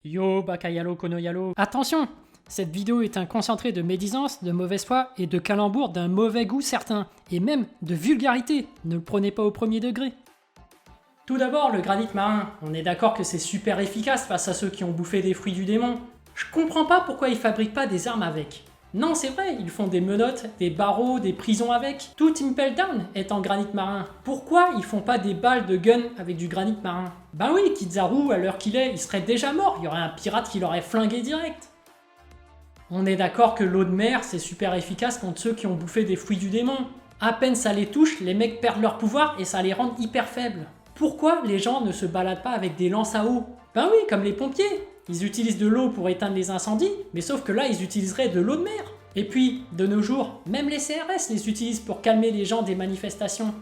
Yo, Bakayalo Konoyalo. Attention, cette vidéo est un concentré de médisance, de mauvaise foi et de calembours d'un mauvais goût certain, et même de vulgarité. Ne le prenez pas au premier degré. Tout d'abord, le granit marin. On est d'accord que c'est super efficace face à ceux qui ont bouffé des fruits du démon. Je comprends pas pourquoi ils fabriquent pas des armes avec. Non, c'est vrai, ils font des menottes, des barreaux, des prisons avec. Tout Impel Down est en granit marin. Pourquoi ils font pas des balles de gun avec du granit marin? Ben oui, Kizaru, à l'heure qu'il est, il serait déjà mort. Il y aurait un pirate qui l'aurait flingué direct. On est d'accord que l'eau de mer, c'est super efficace contre ceux qui ont bouffé des fruits du démon. À peine ça les touche, les mecs perdent leur pouvoir et ça les rend hyper faibles. Pourquoi les gens ne se baladent pas avec des lances à eau? Ben oui, comme les pompiers. Ils utilisent de l'eau pour éteindre les incendies, mais sauf que là, ils utiliseraient de l'eau de mer. Et puis, de nos jours, même les CRS les utilisent pour calmer les gens des manifestations.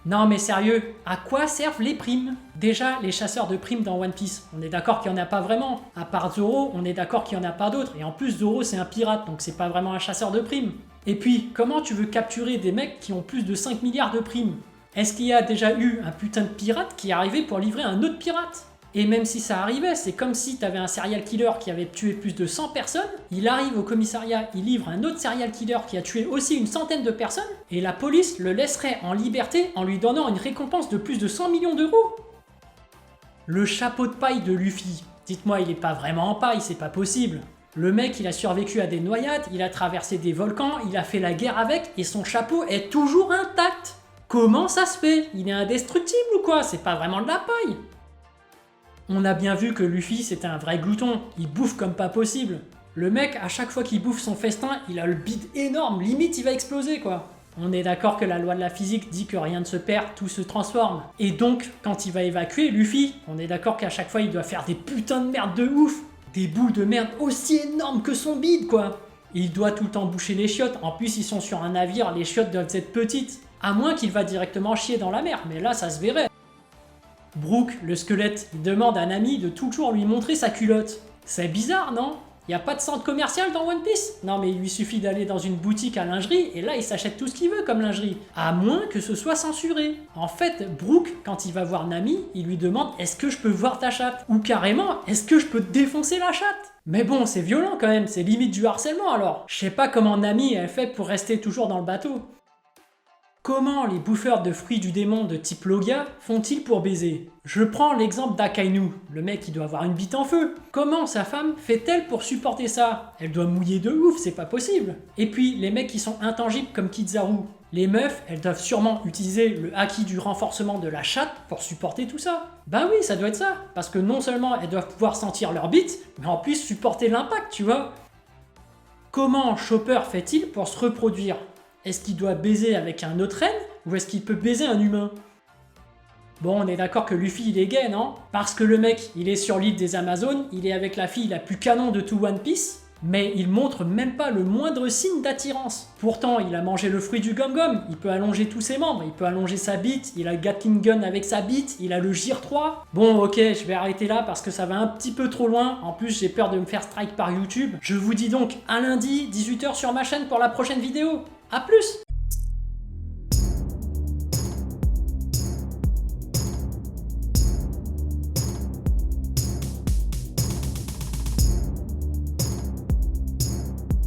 Non mais sérieux, à quoi servent les primes? Déjà, les chasseurs de primes dans One Piece, on est d'accord qu'il n'y en a pas vraiment. À part Zoro, on est d'accord qu'il n'y en a pas d'autres. Et en plus, Zoro c'est un pirate, donc c'est pas vraiment un chasseur de primes. Et puis, comment tu veux capturer des mecs qui ont plus de 5 milliards de primes? Est-ce qu'il y a déjà eu un putain de pirate qui est arrivé pour livrer un autre pirate? Et même si ça arrivait, c'est comme si t'avais un serial killer qui avait tué plus de 100 personnes, il arrive au commissariat, il livre un autre serial killer qui a tué aussi une centaine de personnes, et la police le laisserait en liberté en lui donnant une récompense de plus de 100 millions d'euros. Le chapeau de paille de Luffy, dites-moi, il est pas vraiment en paille, c'est pas possible. Le mec, il a survécu à des noyades, il a traversé des volcans, il a fait la guerre avec, et son chapeau est toujours intact. Comment ça se fait? Il est indestructible ou quoi? C'est pas vraiment de la paille. On a bien vu que Luffy c'était un vrai glouton, il bouffe comme pas possible. Le mec, à chaque fois qu'il bouffe son festin, il a le bide énorme, limite il va exploser quoi. On est d'accord que la loi de la physique dit que rien ne se perd, tout se transforme. Et donc, quand il va évacuer Luffy, on est d'accord qu'à chaque fois il doit faire des putains de merde de ouf. Des boules de merde aussi énormes que son bide quoi. Il doit tout le temps boucher les chiottes, en plus ils sont sur un navire, les chiottes doivent être petites. À moins qu'il va directement chier dans la mer, mais là ça se verrait. Brooke, le squelette, il demande à un ami de toujours lui montrer sa culotte. C'est bizarre, non? Y a pas de centre commercial dans One Piece? Non mais il lui suffit d'aller dans une boutique à lingerie et là il s'achète tout ce qu'il veut comme lingerie. À moins que ce soit censuré. En fait, Brooke, quand il va voir Nami, il lui demande est-ce que je peux voir ta chatte? Ou carrément, est-ce que je peux te défoncer la chatte? Mais bon, c'est violent quand même, c'est limite du harcèlement alors. Je sais pas comment Nami est fait pour rester toujours dans le bateau. Comment les bouffeurs de fruits du démon de type Logia font-ils pour baiser? Je prends l'exemple d'Akainu, le mec il doit avoir une bite en feu. Comment sa femme fait-elle pour supporter ça? Elle doit mouiller de ouf, c'est pas possible. Et puis les mecs qui sont intangibles comme Kizaru, les meufs elles doivent sûrement utiliser le haki du renforcement de la chatte pour supporter tout ça. Ben oui, ça doit être ça, parce que non seulement elles doivent pouvoir sentir leur bite, mais en plus supporter l'impact, tu vois. Comment Chopper fait-il pour se reproduire? Est-ce qu'il doit baiser avec un autre reine ou est-ce qu'il peut baiser un humain? Bon, on est d'accord que Luffy il est gay, non? Parce que le mec, il est sur l'île des Amazones, il est avec la fille la plus canon de tout One Piece, mais il montre même pas le moindre signe d'attirance. Pourtant, il a mangé le fruit du gom-gom, il peut allonger tous ses membres, il peut allonger sa bite, il a le Gatling Gun avec sa bite, il a le Gear 3. Bon, ok, je vais arrêter là parce que ça va un petit peu trop loin, en plus j'ai peur de me faire strike par YouTube. Je vous dis donc à lundi, 18 h sur ma chaîne pour la prochaine vidéo. A plus!